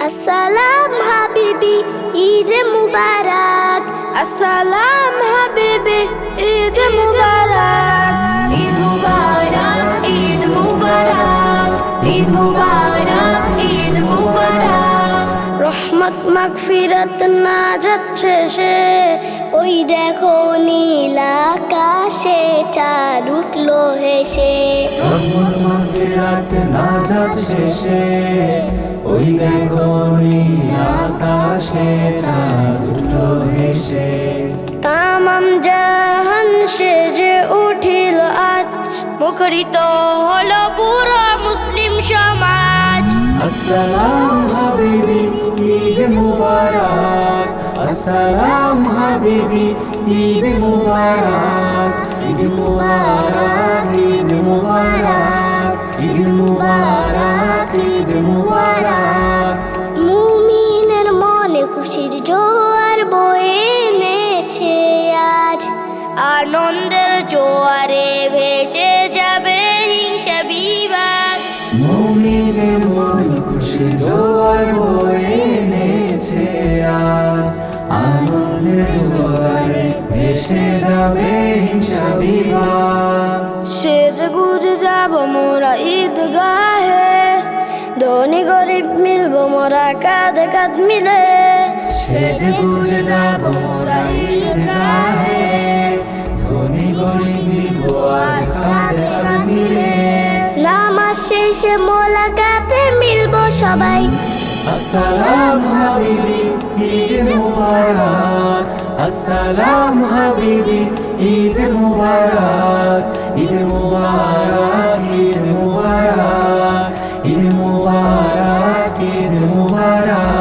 আসসালাম হাবিবি, ঈদ মুবারক। আসসালাম হাবিবি, ঈদ মুবারক। ঈদ মুবারক, ঈদ মুবারক, ঈদ মুবারক, ঈদ মুবারক। রহমত মাগফিরাত নাজাত শেষে ওই দেখো নীল আকাশে চাঁদ উঠলো হেসে। রহমত মাগফিরাত নাজাত শেষে ওই দেখো নীল আকাশে চাঁদ উঠলো হেসে। তামাম জাহান সেজে উঠিল আজ, মুখরিত হলো পুরো মুসলিম সমাজ। আসসালাম হাবিবি, ঈদ মুবারক। আসসালাম হাবিবি, ঈদ মুবারক। ঈদ মুবারক, ঈদ মুবারক, ঈদ মুবারক, ঈদ মুবারক। মুমিনের মনে খুশির জোয়ার বয়ে এনেছে আজ, আনন্দের জোয়ারে ভেসে যাবে হিংসা বিবাদ। মুমিনের মন খুশি জোয়ার বয়ে এনেছে আজ, আনন্দের জোয়ারে ভেসে যাবে হিংসা বিবাদ। সেজে গুজে যাব মোরা ঈদগাহে, ধনী গরিব মিলবো মোরা কাঁধে কাঁধ মিলে। সেজে গুজে যাব মোরা ঈদগাহে, ধনী গরিব মিলবো আজ কাঁধে কাঁধ মিলে। নামাজ শেষে মোলাকাতে মিলবো সবাই। আসসালাম হাবিবি, ঈদ মুবারক। আসসালাম হাবিবি, ঈদ মুবারক। ঈদ মুবারক, ঈদ মুবারক, ঈদ মুবারক, ঈদ মুবারক।